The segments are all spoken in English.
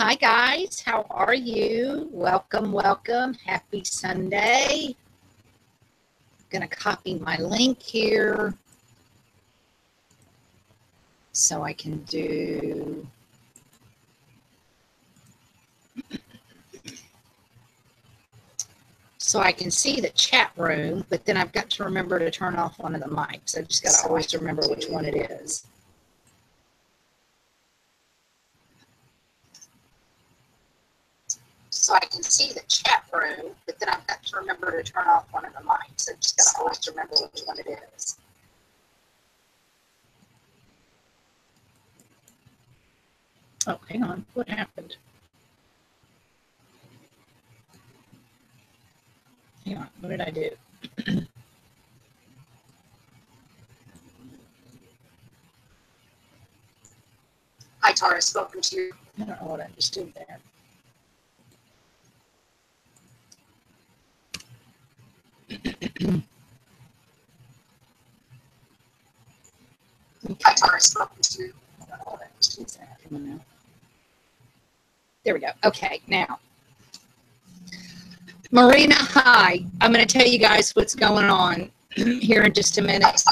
Hi guys, how are you? Welcome, welcome. Happy Sunday. I'm going to copy my link here so I can do see the chat room, but then I've got to remember to turn off one of the mics. I just got to always remember which one it is. So I can see the chat room, but then I've got to remember to turn off one of the mics. I just got to always remember which one it is. Oh, hang on. What happened? Hang on. What did I do? Hi, Tara. Welcome to you. I don't know what I just did there. Hi, Tara. Welcome to you. I don't know what I just did there. There we go. Okay, now. Marina, hi. I'm going to tell you guys what's going on here in just a minute.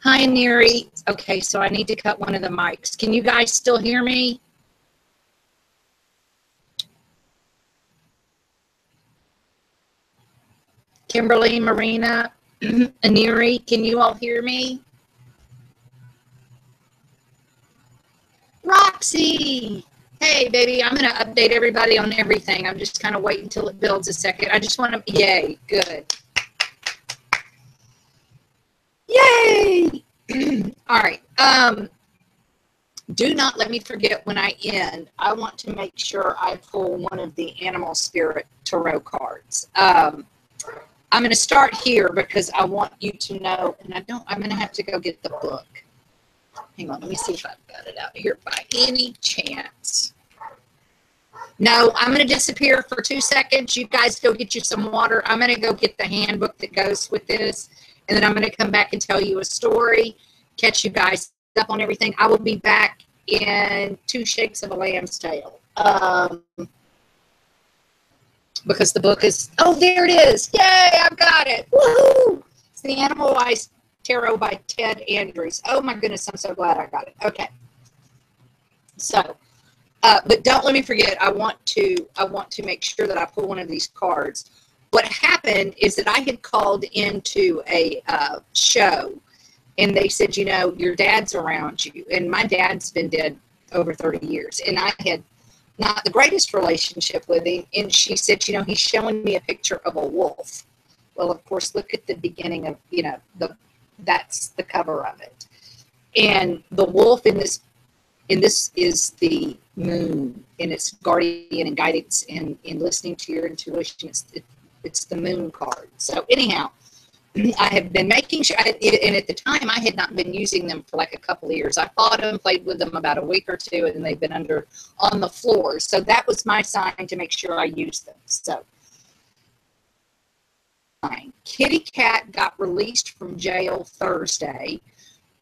Hi, Neri. Okay, so I need to cut one of the mics. Can you guys still hear me? Kimberly, Marina, Neri, can you all hear me? Roxy. Hey, baby, I'm going to update everybody on everything. I'm just kind of waiting until it builds a second. I just want to, yay, good. Yay. All right. Do not let me forget when I end. I want to make sure I pull one of the Animal Spirit Tarot cards. I'm going to start here because I want you to know, and I'm going to have to go get the book. Hang on, let me see if I've got it out here by any chance. No, I'm going to disappear for 2 seconds. You guys go get you some water. I'm going to go get the handbook that goes with this, and then I'm going to come back and tell you a story, catch you guys up on everything. I will be back in 2 shakes of a lamb's tail. Because the book is, oh, there it is. Yay, I've got it. Woohoo! It's the Animal Wise Tarot by Ted Andrews. Oh my goodness, I'm so glad I got it. Okay. So, but don't let me forget, I want to make sure that I pull one of these cards. What happened is that I had called into a show, and they said, you know, your dad's around you. And my dad's been dead over 30 years. And I had not the greatest relationship with him. And she said, you know, he's showing me a picture of a wolf. Well, of course, look at the beginning of, you know, that's the cover of it. And the wolf in this is the moon, and it's guardian and guidance in listening to your intuition. It's the moon card. So anyhow, I have been making sure, and at the time I had not been using them for like a couple of years. I fought them, played with them about a week or two, and they've been on the floor. So that was my sign to make sure I used them. So Kitty Cat got released from jail Thursday.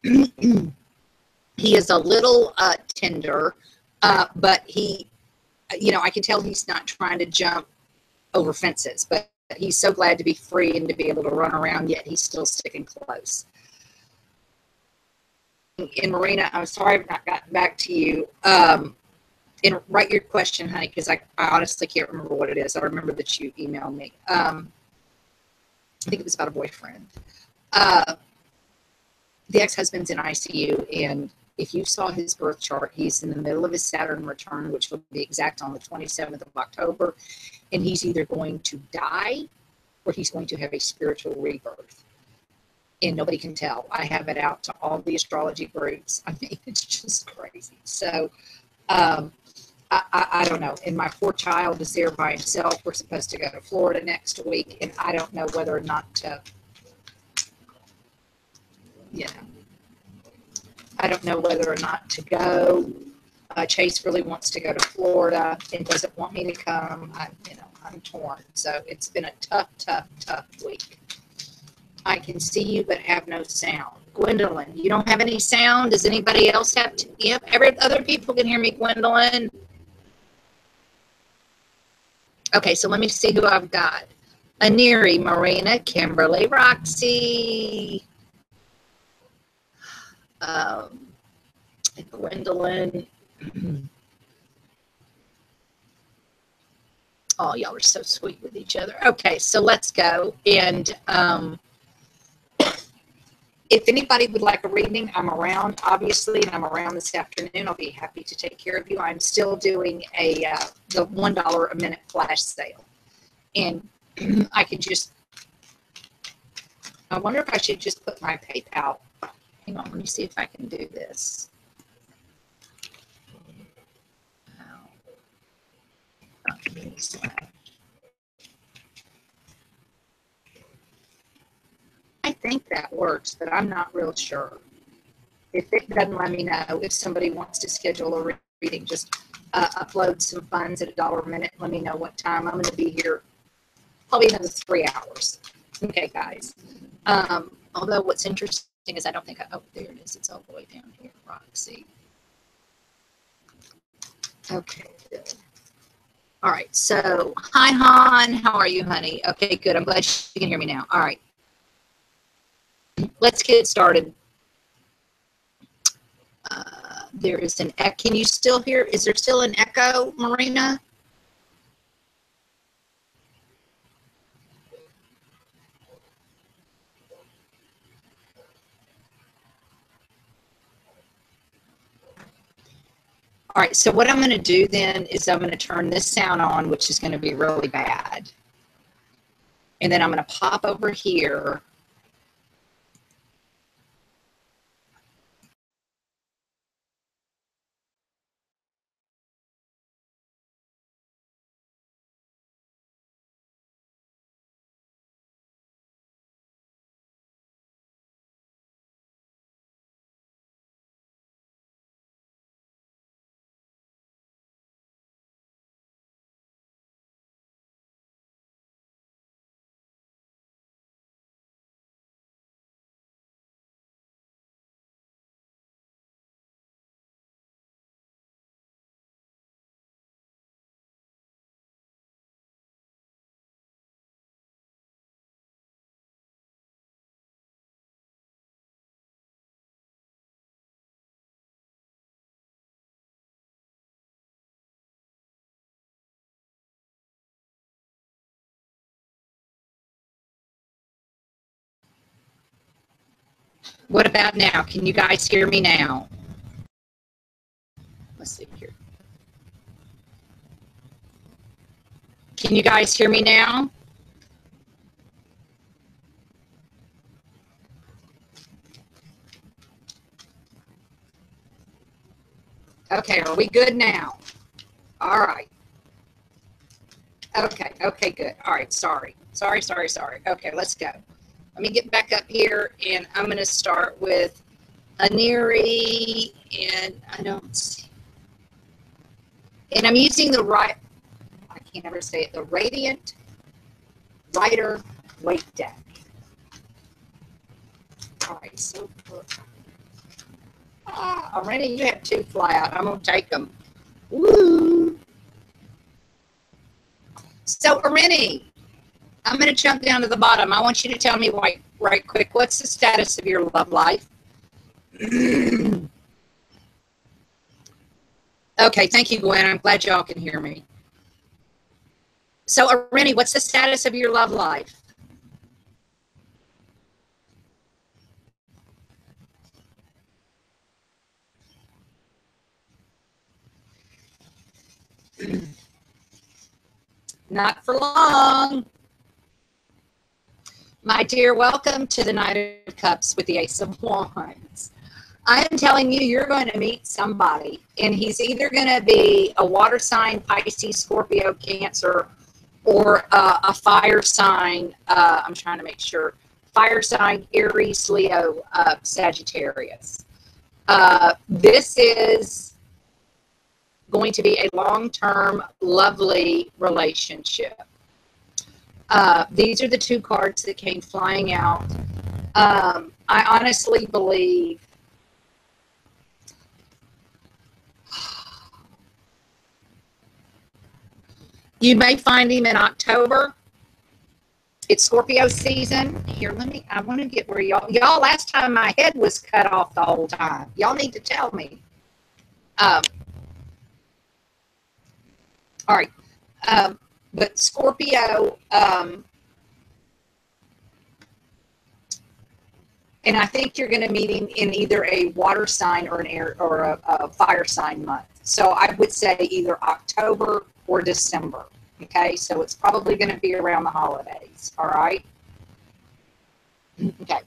He is a little tender, but he, you know, I can tell he's not trying to jump over fences, but he's so glad to be free and to be able to run around, yet he's still sticking close. And Marina, I'm sorry I've not gotten back to you. And write your question, honey, because I honestly can't remember what it is. I remember that you emailed me. I think it was about a boyfriend. The ex-husband's in ICU, and if you saw his birth chart, he's in the middle of his Saturn return, which will be exact on the 27th of October, and he's either going to die or he's going to have a spiritual rebirth. And nobody can tell. I have it out to all the astrology groups. I mean, it's just crazy. So, I don't know. And my poor child is there by himself. We're supposed to go to Florida next week, and I don't know whether or not to, you know, I don't know whether or not to go. Chase really wants to go to Florida and doesn't want me to come. I'm torn. So it's been a tough week. I can see you but have no sound. Gwendolyn, you don't have any sound? Does anybody else have to? Yep, other people can hear me, Gwendolyn. Okay, so let me see who I've got. Aniri, Marina, Kimberly, Roxy, um, Gwendolyn. Oh, y'all are so sweet with each other. Okay, so let's go. And if anybody would like a reading, I'm around, obviously, and I'm around this afternoon. I'll be happy to take care of you. I'm still doing the $1 a minute flash sale. And I could just, I wonder if I should just put my PayPal. Hang on, let me see if I can do this. I think that works, but I'm not real sure. If it doesn't, let me know. If somebody wants to schedule a reading, just upload some funds at $1 a minute. Let me know what time. I'm going to be here probably another 3 hours. Okay, guys. Although what's interesting is I don't think oh, there it is. It's all the way down here, Roxy. Okay, good. All right, so hi, Han. How are you, honey? Okay, good. I'm glad you can hear me now. All right. Let's get started. There is an echo. Can you still hear? Is there still an echo, Marina? All right, so what I'm going to do then is I'm going to turn this sound on, which is going to be really bad. And then I'm going to pop over here. What about now? Can you guys hear me now? Let's see here. Can you guys hear me now? Okay, are we good now? All right. Okay, good. All right, sorry. Okay, let's go. Let me get back up here, and I'm going to start with Aniri, and I don't see. And I'm using the right, I can't ever say it, the Radiant Rider Weight Deck. All right, so already you have 2 fly out. I'm going to take them. Woo! So, Arini, I'm going to jump down to the bottom. I want you to tell me right quick, what's the status of your love life? Okay, thank you, Gwen. I'm glad y'all can hear me. So, Arini, what's the status of your love life? Not for long. My dear, welcome to the Knight of Cups with the Ace of Wands. I am telling you, you're going to meet somebody, and he's either going to be a water sign, Pisces, Scorpio, Cancer, or a fire sign. I'm trying to make sure. Fire sign, Aries, Leo, Sagittarius. This is going to be a long-term, lovely relationship. These are the 2 cards that came flying out. I honestly believe You may find him in October. It's Scorpio season. Here, I want to get where y'all, last time my head was cut off the whole time. Y'all need to tell me. All right. But Scorpio, and I think you're going to meet him in either a water sign or an air or a fire sign month. So I would say either October or December. Okay, so it's probably going to be around the holidays. All right. Okay.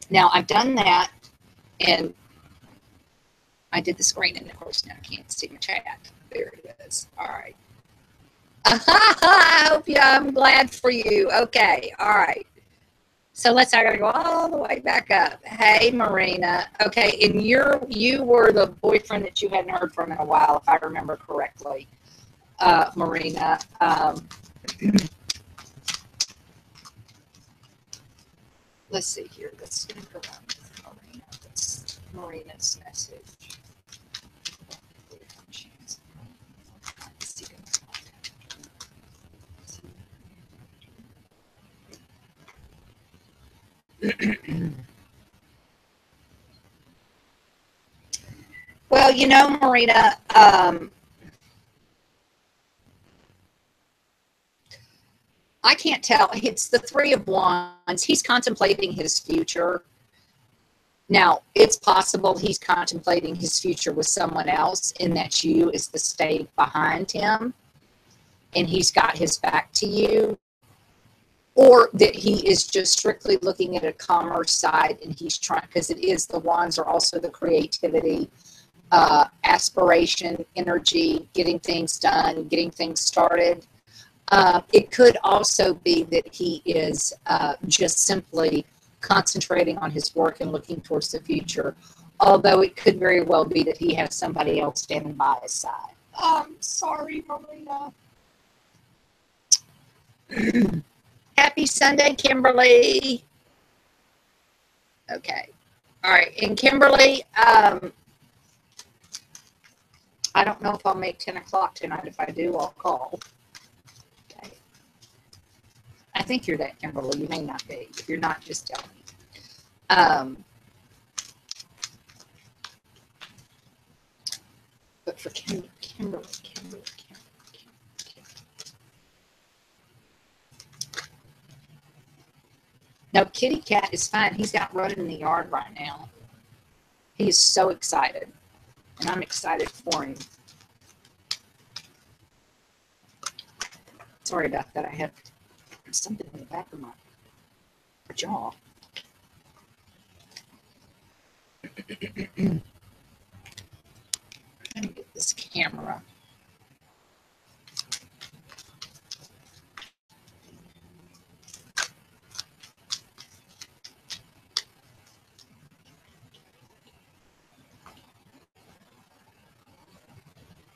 Now I've done that, and I did the screen, and of course now I can't see my chat. There it is. All right. I hope I'm glad for you. Okay. All right. So I got to go all the way back up. Hey, Marina. Okay, and you were the boyfriend that you hadn't heard from in a while, if I remember correctly. Marina. Let's see here. Let's go around with Marina. That's Marina's message. Well, you know, Marina, I can't tell. It's the Three of Wands. He's contemplating his future. Now, it's possible he's contemplating his future with someone else, and that you is the stay behind him, and he's got his back to you. Or that he is just strictly looking at a commerce side, and he's trying, because it is, the wands are also the creativity, aspiration, energy, getting things done, getting things started. It could also be that he is just simply concentrating on his work and looking towards the future, although it could very well be that he has somebody else standing by his side. Sorry, Marina. Happy Sunday, Kimberly. Okay. All right. And Kimberly, I don't know if I'll make 10 o'clock tonight. If I do, I'll call. Okay. I think you're that, Kimberly. You may not be. If you're not, just tell me. But for Kimberly. No, Kitty Cat is fine. He's out running in the yard right now. He is so excited. And I'm excited for him. Sorry about that. I have something in the back of my jaw. Let me get this camera.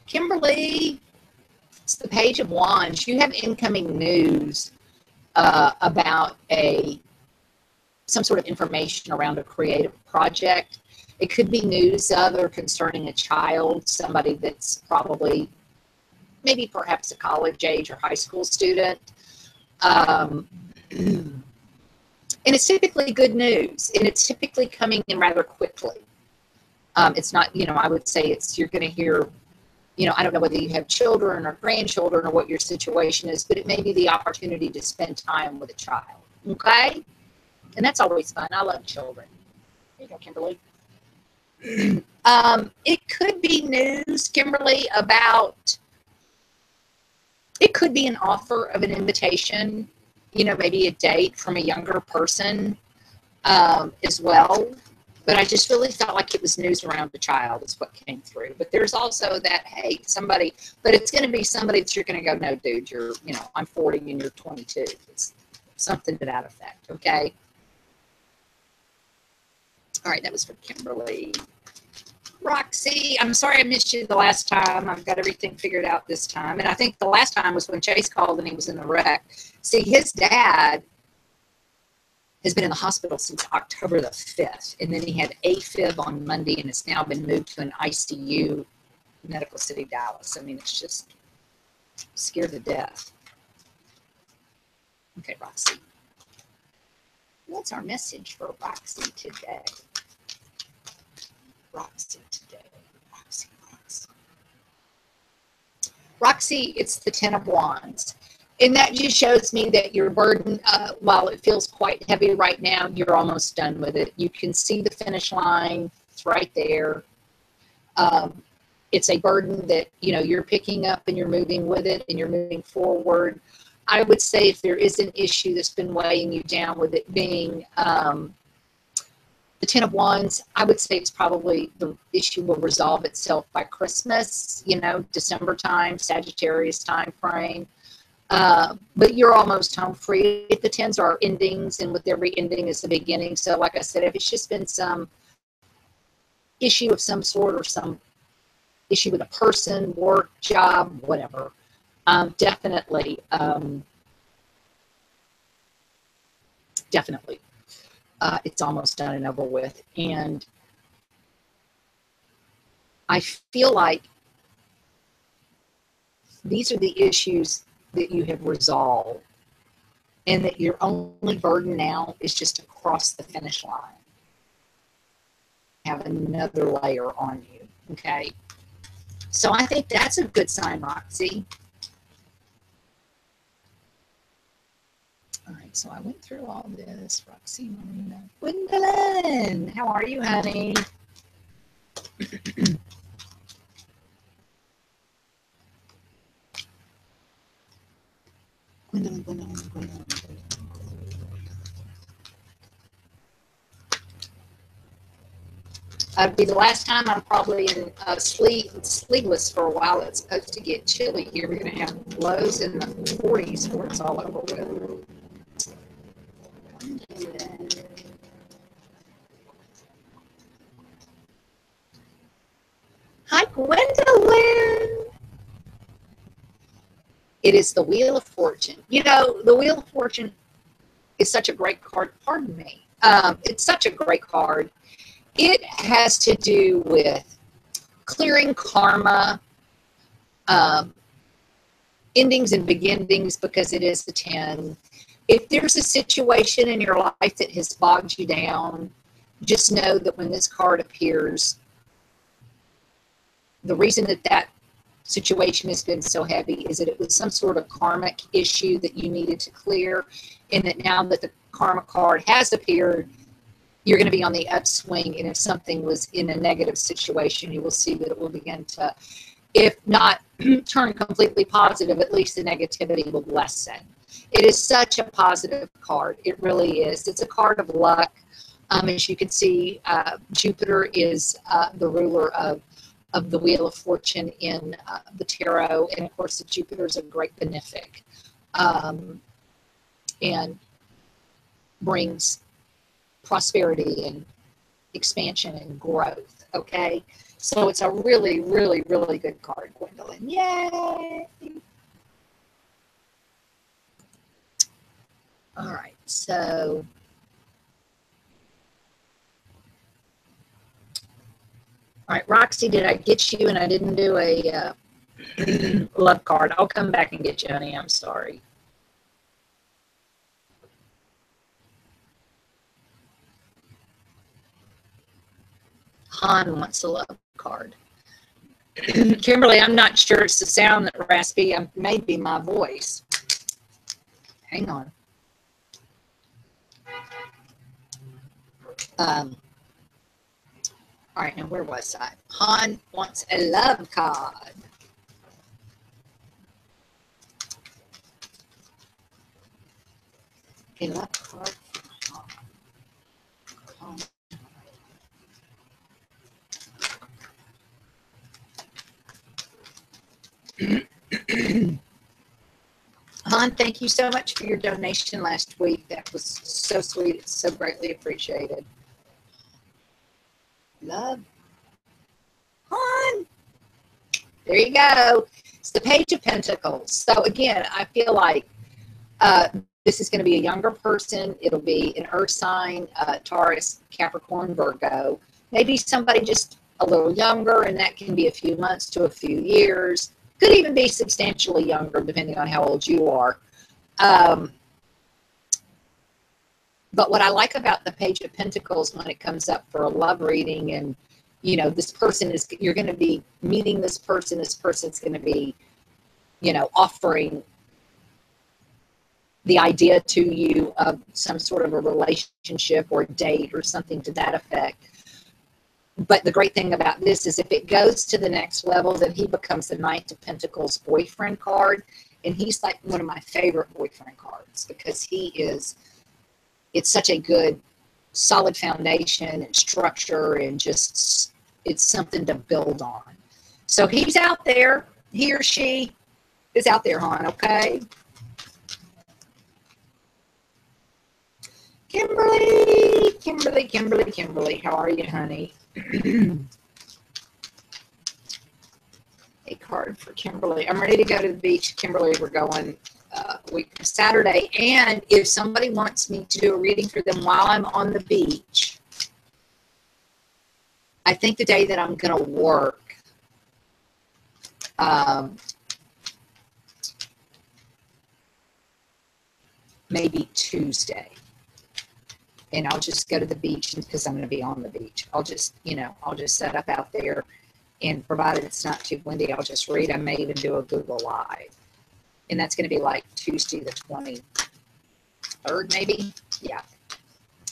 Kimberly, it's the Page of Wands. You have incoming news about some sort of information around a creative project. It could be news of or concerning a child, somebody that's probably maybe perhaps a college age or high school student. And it's typically good news, and it's typically coming in rather quickly. It's not, I would say you're going to hear, I don't know whether you have children or grandchildren or what your situation is, but it may be the opportunity to spend time with a child. Okay? And that's always fun. I love children. There you go, Kimberly. It could be news, Kimberly, about, it could be an offer of an invitation, maybe a date from a younger person as well. But I just really felt like it was news around the child is what came through. But there's also that, hey, somebody, but it's going to be somebody that you're going to go, no, dude, you're, I'm 40 and you're 22. It's something to that effect, okay? All right, that was for Kimberly. Roxy, I'm sorry I missed you the last time. I've got everything figured out this time. And I think the last time was when Chase called and he was in the wreck. See, his dad has been in the hospital since October the 5th. And then he had AFib on Monday and has now been moved to an ICU, Medical City, Dallas. I mean, it's just, Scared to death. Okay, Roxy. What's our message for Roxy today? Roxy today. Roxy, Roxy. Roxy, it's the Ten of Wands. And that just shows me that your burden, while it feels quite heavy right now, you're almost done with it. You can see the finish line. It's right there. It's a burden that, you know, you're picking up and you're moving with it and you're moving forward. I would say if there is an issue that's been weighing you down with it being the Ten of Wands, I would say it's probably the issue will resolve itself by Christmas, you know, December time, Sagittarius time frame. But you're almost home free. The tens are endings, and with every ending is the beginning. So like I said, if it's just been some issue of some sort or some issue with a person, work, job, whatever, definitely it's almost done and over with. And I feel like these are the issues that you have resolved, and that your only burden now is just to cross the finish line. Have another layer on you, okay? So I think that's a good sign, Roxy. All right, so I went through all this. Roxy, Marina, Gwendolyn, how are you, honey? Gwendolyn, Gwendolyn, Gwendolyn, Gwendolyn. It'll be the last time I'm probably in sleeveless for a while. It's supposed to get chilly here. We're going to have lows in the 40s before it's all over with. Hi, Gwendolyn. It is the Wheel of Fortune. You know, the Wheel of Fortune is such a great card. Pardon me. It's such a great card. It has to do with clearing karma, endings and beginnings, because it is the 10. If there's a situation in your life that has bogged you down, just know that when this card appears, the reason that that situation has been so heavy is that it was some sort of karmic issue that you needed to clear, and that now that the karma card has appeared, you're going to be on the upswing. And if something was in a negative situation, you will see that it will begin to, if not turn completely positive, at least the negativity will lessen. It is such a positive card. It really is. It's a card of luck. As you can see, Jupiter is the ruler of the Wheel of Fortune in the tarot. And of course, Jupiter is a great benefic, and brings prosperity and expansion and growth. Okay, so it's a really, really, really good card, Gwendolyn. Yay! All right, so all right, Roxy, did I get you? And I didn't do a love card. I'll come back and get you, honey. I'm sorry. Han wants a love card. Kimberly, I'm not sure it's the sound that raspy. It may be my voice. Hang on. All right, now where was I? Han wants a love card. A love card for Han. Han, thank you so much for your donation last week. That was so sweet. It's so greatly appreciated. Love. Han. There you go. It's the Page of Pentacles. So again, I feel like this is going to be a younger person. It'll be an earth sign, Taurus, Capricorn, Virgo. Maybe somebody just a little younger, and that can be a few months to a few years. Could even be substantially younger, depending on how old you are. But what I like about the Page of Pentacles when it comes up for a love reading, and, you know, this person is, you're going to be meeting this person's going to be, you know, offering the idea to you of some sort of a relationship or date or something to that effect. But the great thing about this is if it goes to the next level, then he becomes the Knight of Pentacles boyfriend card. And he's like one of my favorite boyfriend cards because he is, it's such a good, solid foundation and structure, and just, it's something to build on. So he's out there. He or she is out there, hon, okay? Kimberly, Kimberly, Kimberly, Kimberly, how are you, honey? A card for Kimberly. I'm ready to go to the beach, Kimberly. We're going Saturday, and if somebody wants me to do a reading for them while I'm on the beach, I think the day that I'm going to work, maybe Tuesday, and I'll just go to the beach because I'm going to be on the beach. I'll just, you know, I'll just set up out there, and provided it's not too windy, I'll just read. I may even do a Google Live. And that's going to be like Tuesday the 23rd, maybe? Yeah.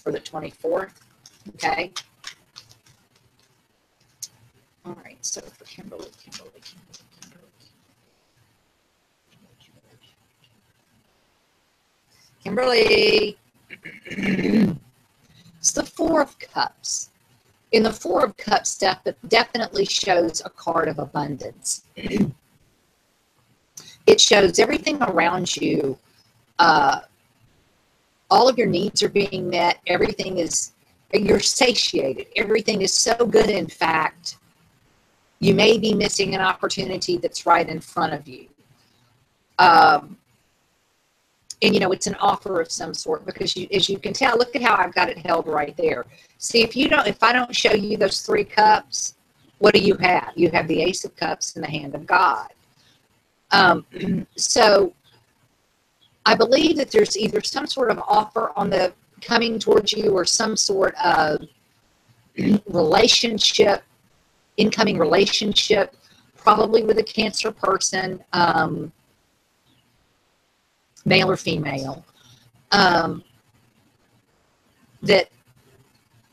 Or the 24th. Okay. All right. So for Kimberly, Kimberly. It's the Four of Cups. And the Four of Cups definitely shows a card of abundance. It shows everything around you. All of your needs are being met. Everything is, you're satiated. Everything is so good. In fact, you may be missing an opportunity that's right in front of you. And, you know, it's an offer of some sort because you, as you can tell, look at how I've got it held right there. See, if I don't show you those three cups, what do you have? You have the Ace of Cups and the Hand of God. So I believe that there's either some sort of offer on the coming towards you or some sort of relationship, incoming relationship, probably with a Cancer person, male or female, that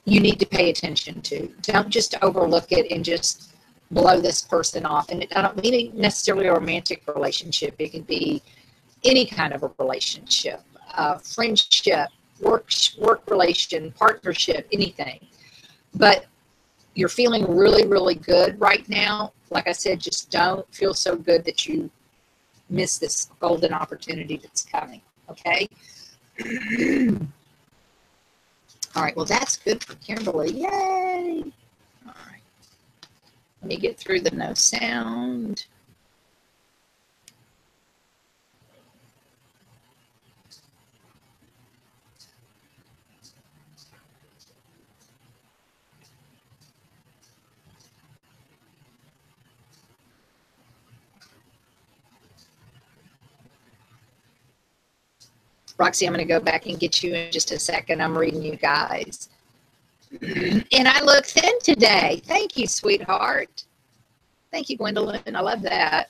you need to pay attention to. Don't just overlook it and just blow this person off. And I don't mean necessarily a romantic relationship. It could be any kind of a relationship, friendship, work relation, partnership, anything. But you're feeling really, really good right now. Like I said, just don't feel so good that you miss this golden opportunity that's coming. Okay. All right. Well, that's good for Kimberly. Yay. All right. Let me get through the no sound. Roxy, I'm going to go back and get you in just a second. I'm reading you guys. And I look thin today. Thank you, sweetheart. Thank you, Gwendolyn. I love that.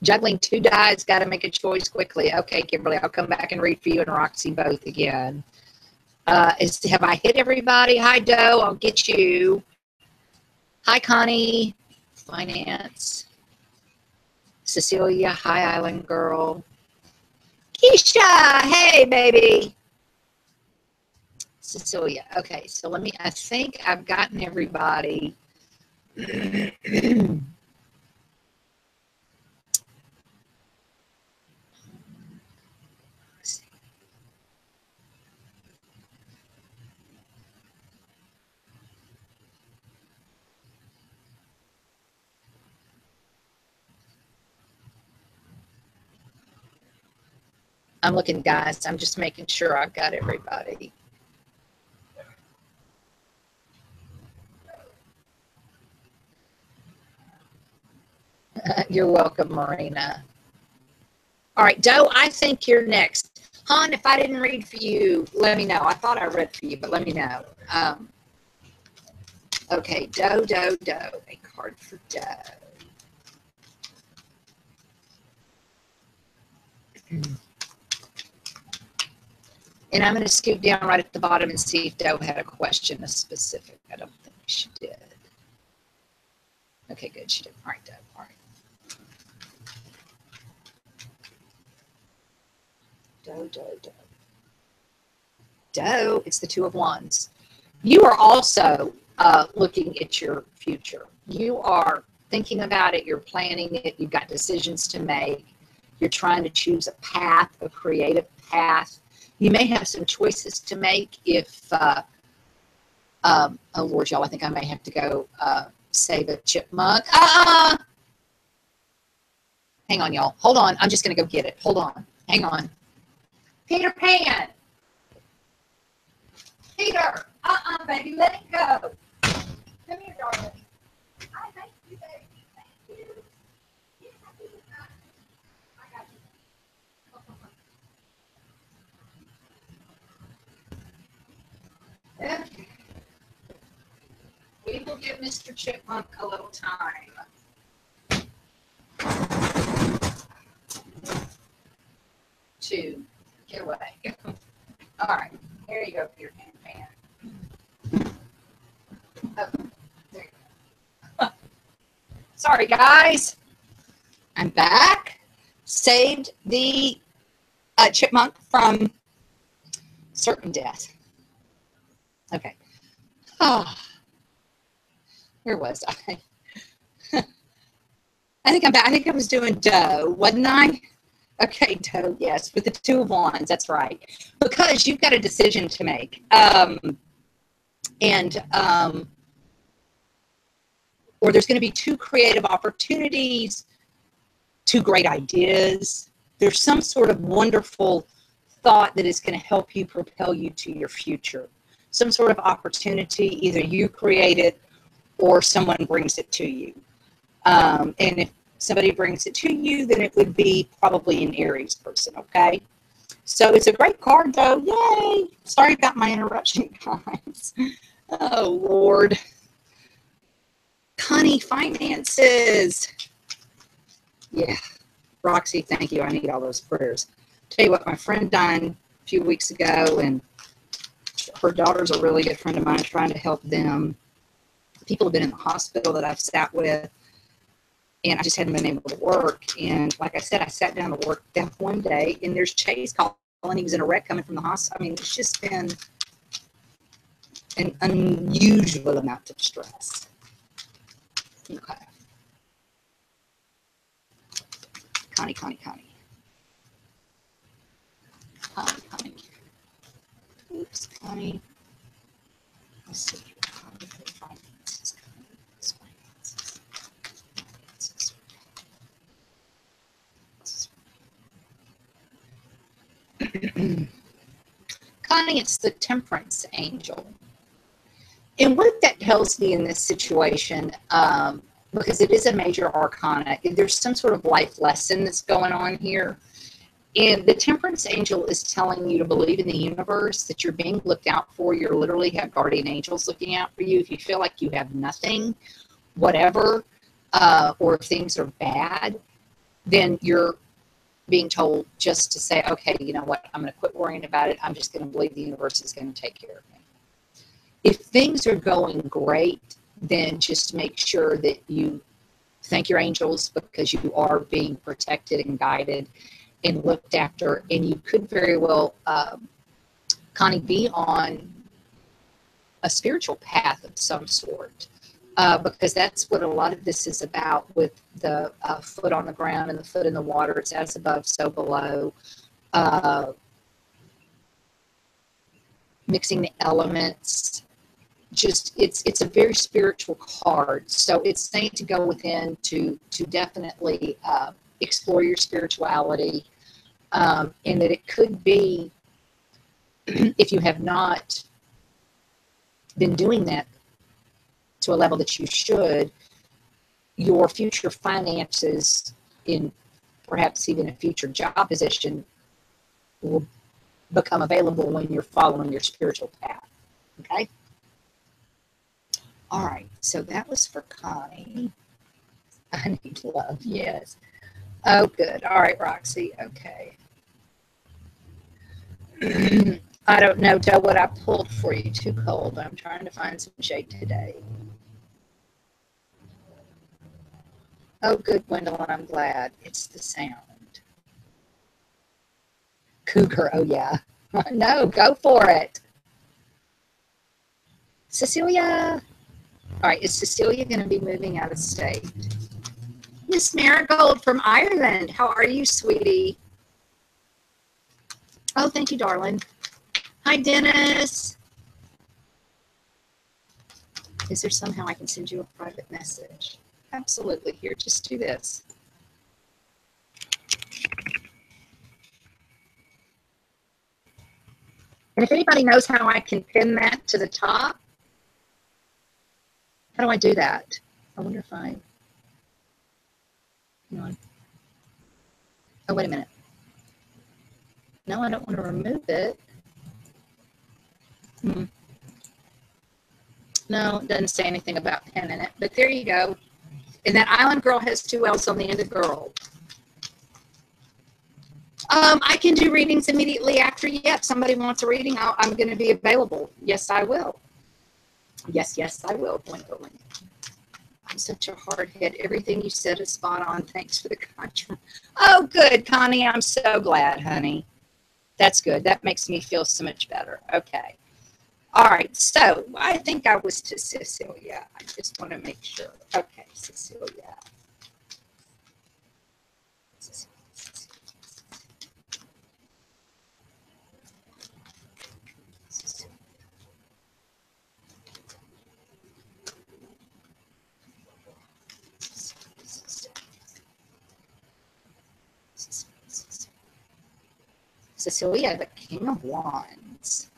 Juggling two dies, got to make a choice quickly. Okay, Kimberly, I'll come back and read for you and Roxy both again. Have I hit everybody? Hi, Doe. I'll get you. Hi, Connie. Finance. Cecilia. Hi, Islandgirl. Keisha. Hey, baby. Cecilia. Okay, so I think I've gotten everybody. I'm looking, guys. I'm just making sure I've got everybody. You're welcome, Marina. All right, Doe, I think you're next. Han, if I didn't read for you, let me know. I thought I read for you, but let me know. Okay, Doe. A card for Doe. And I'm going to scoot down right at the bottom and see if Doe had a question, a specific. I don't think she did. Okay, good. She did. All right, Doe. All right. Doe, it's the Two of Wands. You are also looking at your future. You are thinking about it. You're planning it. You've got decisions to make. You're trying to choose a path, a creative path. You may have some choices to make if, oh Lord, y'all, I think I may have to go save a chipmunk. Hang on, y'all. Hold on. I'm just going to go get it. Hold on. Hang on. Peter Pan. Peter. Baby. Let it go. Come here, darling. I thank you, baby. Thank you. Yes, I do. I got you. Okay. We will give Mr. Chipmunk a little time. To get away. All right, here you go, Peter Pan. Oh, there you go. Sorry, guys. I'm back. Saved the chipmunk from certain death. Okay. Oh, where was I? I think I'm back. I think I was doing Doe, wasn't I? Okay, Doe, yes, with the Two of Wands, that's right. Because you've got a decision to make. Or there's going to be two creative opportunities, two great ideas. There's some sort of wonderful thought that is going to help you propel you to your future. Some sort of opportunity, either you create it or someone brings it to you. And if somebody brings it to you, then it would be probably an Aries person, okay? So it's a great card, though. Yay! Sorry about my interruption, guys. Oh, Lord. Connie, finances. Yeah. Roxy, thank you. I need all those prayers. Tell you what, my friend died a few weeks ago, and her daughter's a really good friend of mine, trying to help them. People have been in the hospital that I've sat with, and I just hadn't been able to work. And like I said, I sat down to work that one day, and there's Chase calling. He was in a wreck coming from the hospital. I mean, it's just been an unusual amount of stress. Okay. Connie. Oops, Connie. Let's see. Connie, it's the Temperance Angel. And what that tells me in this situation, because it is a major arcana, there's some sort of life lesson that's going on here. And the Temperance Angel is telling you to believe in the universe, that you're being looked out for. You literally have guardian angels looking out for you. If you feel like you have nothing, whatever, or if things are bad, then you're being told just to say, okay, you know what, I'm going to quit worrying about it. I'm just going to believe the universe is going to take care of me. If things are going great, then just make sure that you thank your angels, because you are being protected and guided and looked after. And you could very well, Connie, be on a spiritual path of some sort. Because that's what a lot of this is about, with the foot on the ground and the foot in the water. It's as above, so below. Mixing the elements. Just it's a very spiritual card. So it's saying to go within, to definitely explore your spirituality, and that it could be, if you have not been doing that to a level that you should, your future finances in perhaps even a future job position will become available when you're following your spiritual path. Okay? All right, so that was for Connie. I need love, yes. Oh, good. All right, Roxy. Okay. I don't know, Joe, what I pulled for you. Too cold. I'm trying to find some shade today. Oh, good, Gwendolyn. I'm glad. It's the sound. Cougar. Oh, yeah. No, go for it. Cecilia. All right, is Cecilia going to be moving out of state? Miss Marigold from Ireland. How are you, sweetie? Oh, thank you, darling. Hi, Dennis. Is there somehow I can send you a private message? Absolutely. Here, just do this. And if anybody knows how I can pin that to the top, how do I do that? I wonder if I... Hang on. Oh, wait a minute. No, I don't want to remove it. No, it doesn't say anything about pinning it, but there you go. And that Island Girl has 2 L's on the end of girl. I can do readings immediately after. Yeah, if somebody wants a reading, I'm going to be available. Yes, I will. Yes, I will, Gwendolyn. I'm such a hard head. Everything you said is spot on. Thanks for the compliment. Oh, good, Connie. I'm so glad, honey. That's good. That makes me feel so much better. Okay. All right. So I think I was to Cecilia. I just want to make sure. Okay, Cecilia. Cecilia, the King of Wands.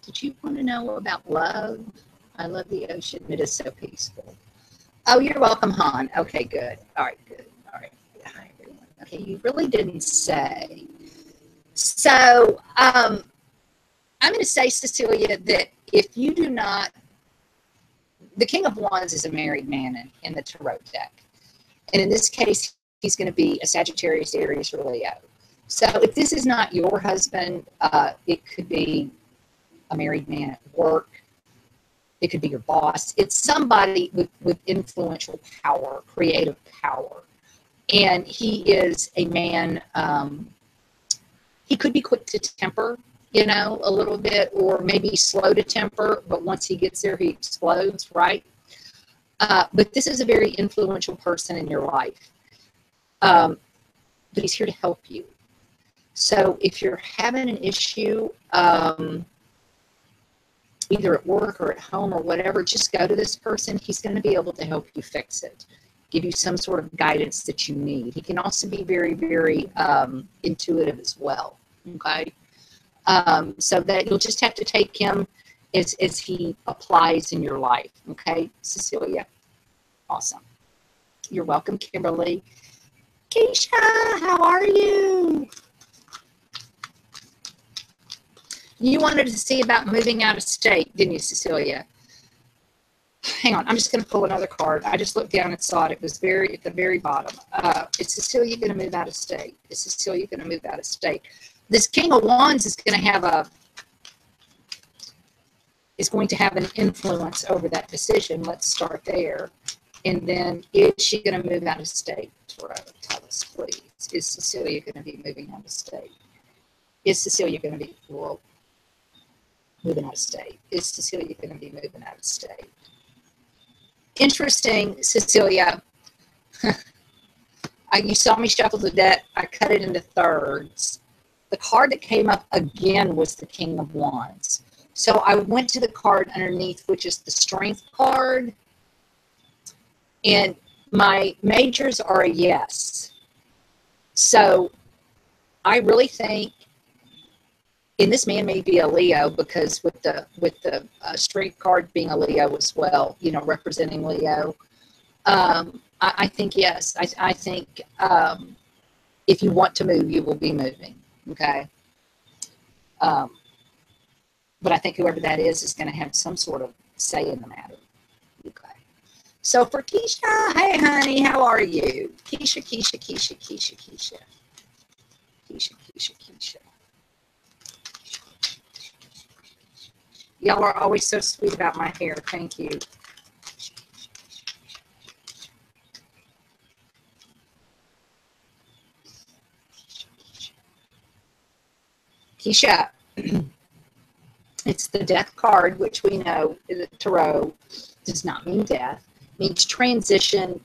Did you want to know about love? I love the ocean. It is so peaceful. Oh, you're welcome, Han. Okay, good. All right, good. All right. Hi, everyone. Okay, you really didn't say. So, I'm going to say, Cecilia, that if you do not, the King of Wands is a married man in the Tarot deck. And in this case, he's going to be a Sagittarius, Aries, or Leo. So if this is not your husband, it could be a married man at work. It could be your boss. It's somebody with influential power, creative power. And he is a man, he could be quick to temper, you know, a little bit, or maybe slow to temper, but once he gets there, he explodes, right? But this is a very influential person in your life. But he's here to help you. So if you're having an issue, either at work or at home or whatever, just go to this person. He's going to be able to help you fix it, give you some sort of guidance that you need. He can also be very, very intuitive as well, okay? So that you'll just have to take him as he applies in your life, okay, Cecilia? Awesome. You're welcome, Kimberly. Keisha, how are you? You wanted to see about moving out of state, didn't you, Cecilia? Hang on, I'm just going to pull another card. I just looked down and saw it. It was at the very bottom. Is Cecilia going to move out of state? Is Cecilia going to move out of state? This King of Wands is going to have an influence over that decision. Let's start there. And then, is she going to move out of state? Tell us, please. Is Cecilia going to be moving out of state? Is Cecilia going to be moving out of state? Is Cecilia going to be moving out of state? Interesting, Cecilia. You saw me shuffle the deck. I cut it into thirds. The card that came up again was the King of Wands. So I went to the card underneath, which is the Strength card. And my majors are a yes. So I really think, and this man may be a Leo, because with the Strength card being a Leo as well, you know, representing Leo, I think yes. I think if you want to move, you will be moving. Okay. But I think whoever that is going to have some sort of say in the matter. Okay. So for Keisha, hey honey, how are you? Keisha, Keisha, Keisha, Keisha, Keisha. Keisha, Keisha, Keisha. Y'all are always so sweet about my hair. Thank you. Keisha, it's the death card, which we know in the tarot does not mean death. It means transition.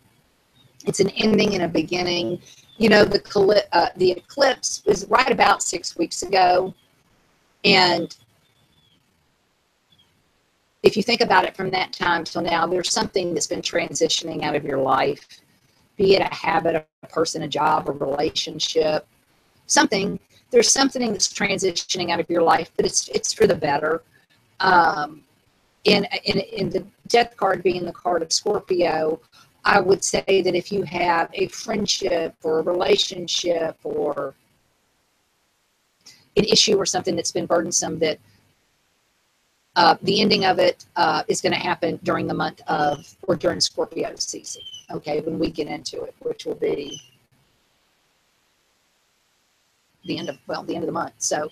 It's an ending and a beginning. You know, the eclipse was right about 6 weeks ago. And if you think about it from that time till now, there's something that's been transitioning out of your life, be it a habit, a person, a job, a relationship, something. There's something that's transitioning out of your life, but it's for the better. In the death card being the card of Scorpio, I would say that if you have a friendship or a relationship or an issue or something that's been burdensome, that the ending of it is going to happen during the month of, or during Scorpio season, okay, when we get into it, which will be the end of the month. So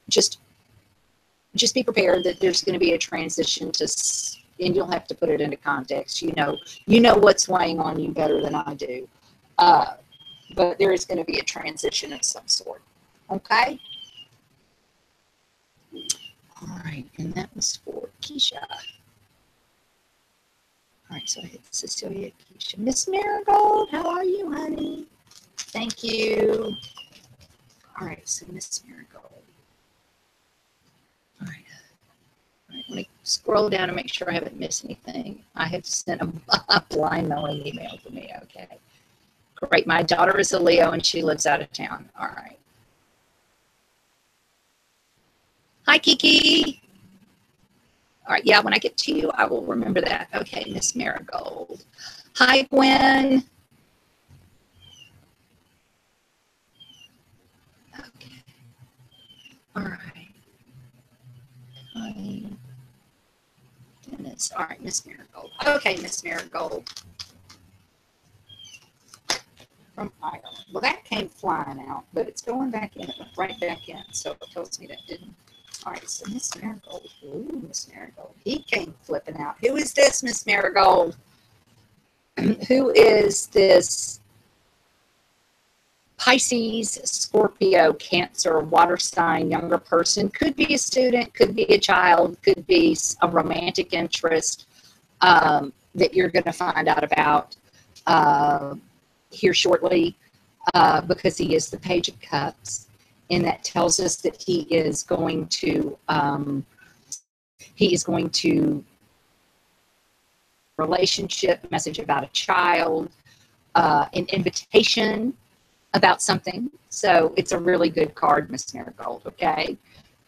just be prepared that there's going to be a transition to, and you'll have to put it into context. You know what's weighing on you better than I do. But there is going to be a transition of some sort. Okay? All right, and that was for Keisha. All right, so I hit Cecilia, Keisha. Miss Marigold, how are you, honey? Thank you. All right, so Miss Marigold. All right. All right, let me scroll down and make sure I haven't missed anything. I have sent a blind mailing email to me. Okay. Great. My daughter is a Leo and she lives out of town. All right. Hi, Kiki. All right. Yeah, when I get to you, I will remember that. Okay, Miss Marigold. Hi, Gwen. Okay. All right. Hi. Dennis. All right, Miss Marigold. Okay, Miss Marigold. From Ireland. Well, that came flying out, but it's going back in. It went right back in, so it tells me that didn't. All right, so Miss Marigold. Ooh, Miss Marigold. He came flipping out. Who is this, Miss Marigold? Who is this Pisces, Scorpio, Cancer, water sign, younger person? Could be a student, could be a child, could be a romantic interest that you're going to find out about here shortly, because he is the Page of Cups, and that tells us that he is going to relationship, message about a child, an invitation about something. So it's a really good card, Miss Marigold. Okay,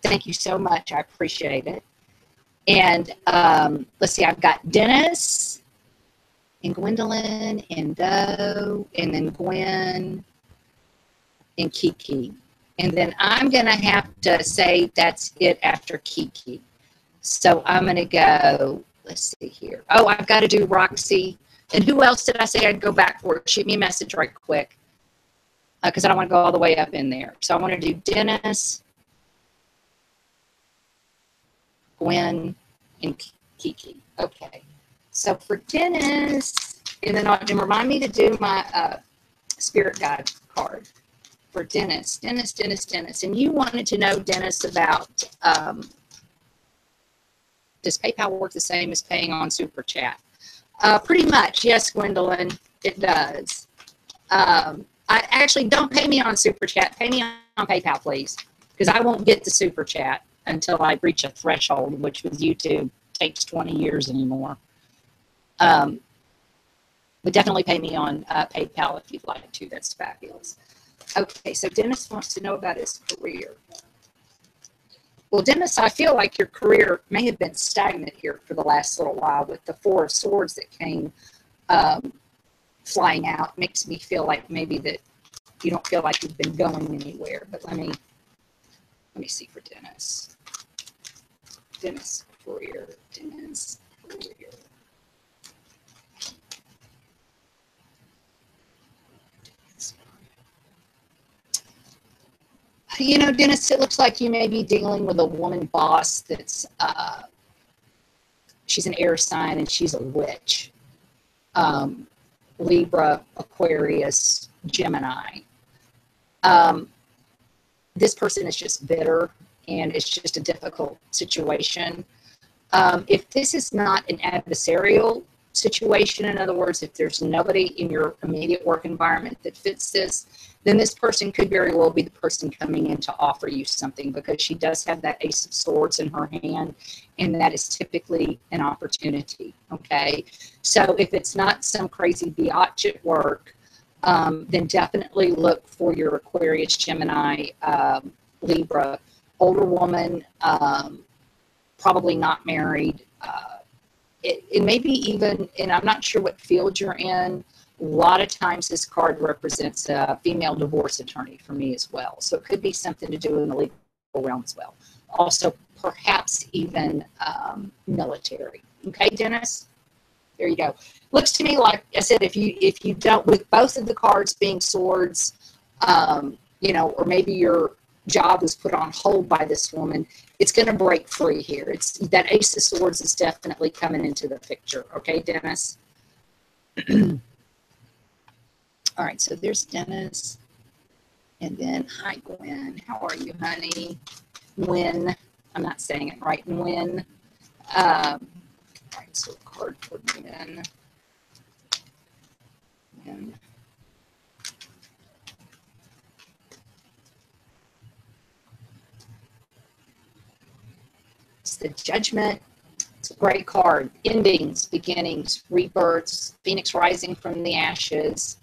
thank you so much. I appreciate it. And let's see, I've got Dennis and Gwendolyn and Doe, and then Gwen and Kiki. And then I'm going to have to say that's it after Kiki. So I'm going to go, let's see here. Oh, I've got to do Roxy. And who else did I say I'd go back for? Shoot me a message right quick, because I don't want to go all the way up in there. So I want to do Dennis, Gwen, and Kiki. Okay. So for Dennis, and then remind me to do my spirit guide card for Dennis. And you wanted to know, Dennis, about does PayPal work the same as paying on Super Chat? Pretty much, yes, Gwendolyn, it does. I actually don't pay me on Super Chat. Pay me on PayPal, please, because I won't get the Super Chat until I reach a threshold, which with YouTube takes 20 years anymore. But definitely pay me on PayPal if you'd like to. That's fabulous. Okay, so Dennis wants to know about his career. Well, Dennis, I feel like your career may have been stagnant here for the last little while with the Four of Swords that came flying out. Makes me feel like maybe that you don't feel like you've been going anywhere. But let me see for Dennis. Dennis career. Dennis career. You know, Dennis, it looks like you may be dealing with a woman boss that's, she's an air sign and she's a witch. Libra, Aquarius, Gemini. This person is just bitter and it's just a difficult situation. If this is not an adversarial situation, in other words, if there's nobody in your immediate work environment that fits this, then this person could very well be the person coming in to offer you something, because she does have that Ace of Swords in her hand, and that is typically an opportunity, okay? So if it's not some crazy biatch at work, then definitely look for your Aquarius, Gemini, Libra, older woman, probably not married. It may be even, and I'm not sure what field you're in, a lot of times this card represents a female divorce attorney for me as well. So it could be something to do in the legal realm as well. Also, perhaps even military. Okay, Dennis? There you go. Looks to me like I said, if you don't, with both of the cards being swords, you know, or maybe your job was put on hold by this woman, it's going to break free here. It's that Ace of Swords is definitely coming into the picture. Okay, Dennis? All right, so there's Dennis. And then, hi, Gwen. How are you, honey? Gwen. I'm not saying it right. Gwen. All right, so a card for Gwen. Gwen. It's the Judgment. It's a great card. Endings, beginnings, rebirths, Phoenix rising from the ashes,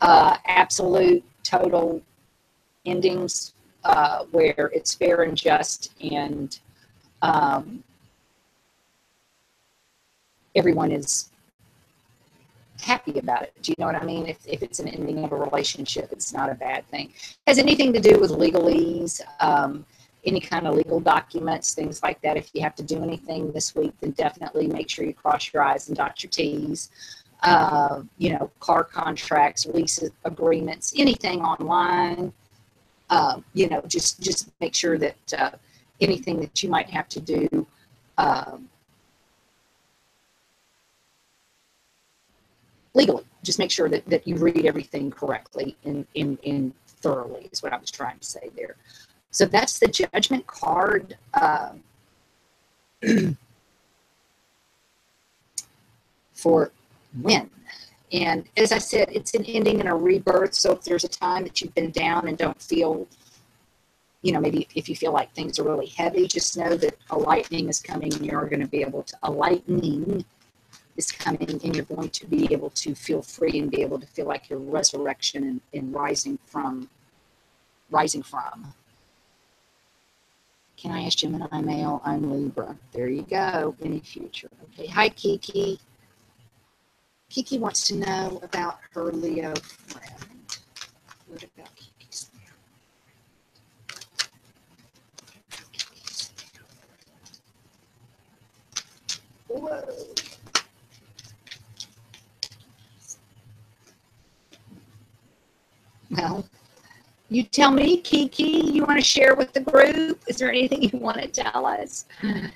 absolute, total endings where it's fair and just, and everyone is happy about it. Do you know what I mean? If it's an ending of a relationship, it's not a bad thing. Has anything to do with legalese, any kind of legal documents, things like that. If you have to do anything this week, then definitely make sure you cross your I's and dot your T's. You know, car contracts, lease agreements, anything online. You know, just make sure that anything that you might have to do legally, just make sure that you read everything correctly and thoroughly is what I was trying to say there. So that's the Judgment card. For when. And as I said, it's an ending and a rebirth. So if there's a time that you've been down and don't feel, you know, maybe if you feel like things are really heavy, just know that a lightning is coming and you're going to be able to, a lightning is coming and you're going to be able to feel free and be able to feel like your resurrection and rising from. Can I ask Gemini male? I'm Libra. There you go. Any future. Okay. Hi, Kiki. Kiki wants to know about her Leo friend. What about Kiki's Leo? Whoa. Well, you tell me, Kiki, you want to share with the group? Is there anything you want to tell us?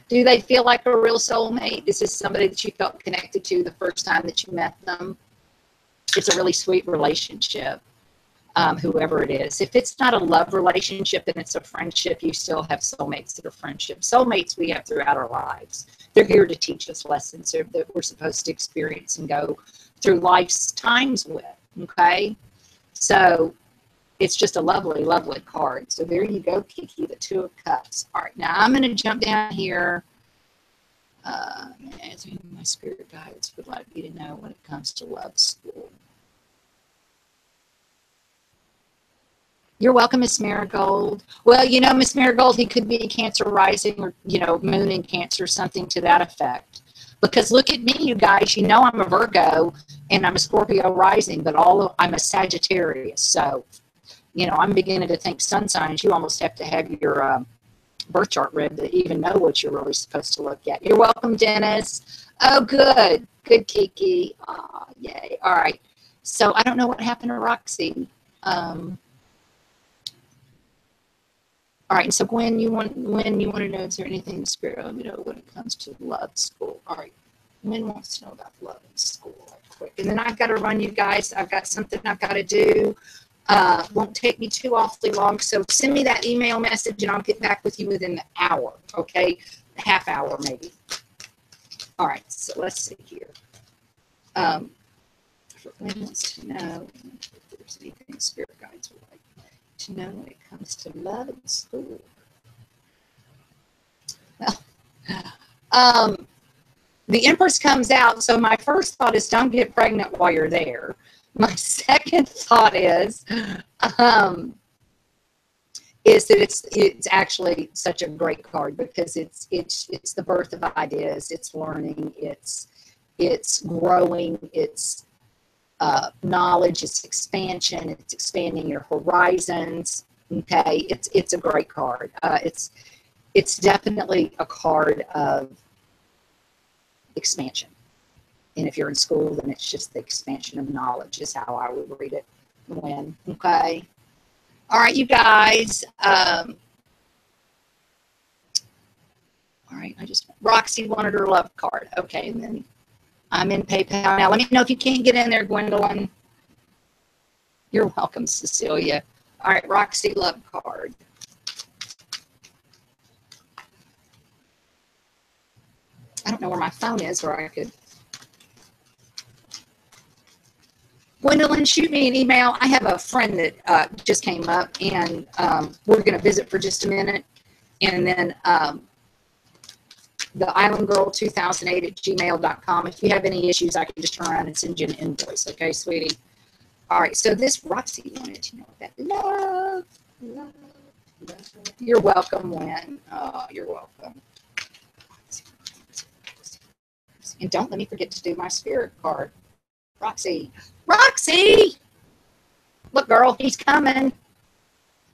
Do they feel like a real soulmate? Is this somebody that you felt connected to the first time that you met them? It's a really sweet relationship, whoever it is. If it's not a love relationship and it's a friendship, you still have soulmates that are friendships. Soulmates we have throughout our lives. They're here to teach us lessons that we're supposed to experience and go through life's times with, okay? So it's just a lovely, lovely card. So there you go, Kiki, the Two of Cups. All right, now I'm going to jump down here. As my spirit guides would like me to know when it comes to love school. You're welcome, Miss Marigold. Well, you know, Miss Marigold, he could be Cancer rising or, you know, moon in Cancer, something to that effect. Because look at me, you guys, you know I'm a Virgo, and I'm a Scorpio rising, but I'm a Sagittarius. So, you know, I'm beginning to think sun signs, you almost have to have your birth chart read to even know what you're really supposed to look at. You're welcome, Dennis. Oh, good. Good, Kiki. Oh, yay. All right. So I don't know what happened to Roxy. All right. And so Gwen, you want to know, is there anything in spirit, you know, when it comes to love school? All right. Gwen wants to know about love in school right quick. And then I've got to run, you guys. I've got something I've got to do. Won't take me too awfully long. So send me that email message and I'll get back with you within the hour. Okay. Half hour maybe. All right. So let's see here. Gwen wants to know if there's anything spirit guides would like to know when it comes to love in school. Well, the Empress comes out, so my first thought is don't get pregnant while you're there. My second thought is that it's actually such a great card because it's the birth of ideas, it's learning, it's growing, it's knowledge, it's expansion, it's expanding your horizons. Okay, it's a great card. It's definitely a card of expansion. And if you're in school, then it's just the expansion of knowledge is how I would read it. When, okay. All right, you guys. All right, Roxy wanted her love card. Okay, and then I'm in PayPal now. Let me know if you can't get in there, Gwendolyn. You're welcome, Cecilia. All right, Roxy love card. I don't know where my phone is where I could. Gwendolyn, shoot me an email. I have a friend that just came up, and we're going to visit for just a minute. And then the islandgirl2008@gmail.com. If you have any issues, I can just turn around and send you an invoice. Okay, sweetie? All right, so this Roxy wanted to know that love. You're welcome, Lynn. Oh, you're welcome. And don't let me forget to do my spirit card. Roxy. Roxy! Look, girl, he's coming.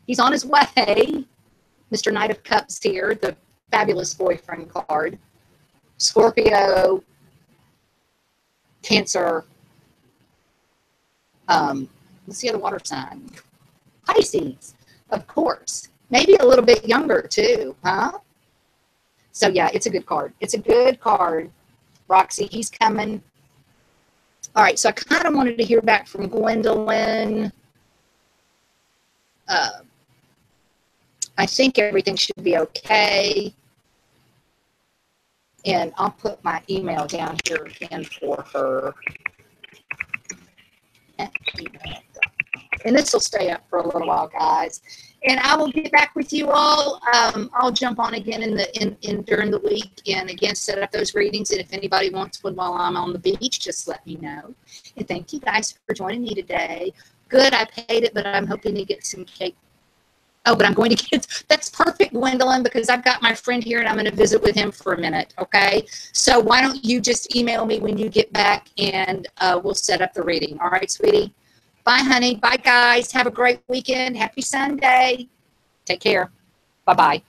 He's on his way. Mr. Knight of Cups here, the fabulous boyfriend card. Scorpio, Cancer. Let's see the water sign. Pisces, of course. Maybe a little bit younger too, huh? So yeah, it's a good card. It's a good card. Roxy, he's coming. All right, so I kind of wanted to hear back from Gwendolyn. I think everything should be okay. And I'll put my email down here again for her. And this will stay up for a little while, guys. And I will get back with you all. I'll jump on again during the week and again set up those readings. And if anybody wants one while I'm on the beach, just let me know. And thank you guys for joining me today. Good, I paid it, but I'm hoping to get some cake. Oh, but I'm going to get, that's perfect, Gwendolyn, because I've got my friend here and I'm going to visit with him for a minute, okay? So why don't you just email me when you get back and we'll set up the reading. All right, sweetie? Bye, honey. Bye, guys. Have a great weekend. Happy Sunday. Take care. Bye-bye.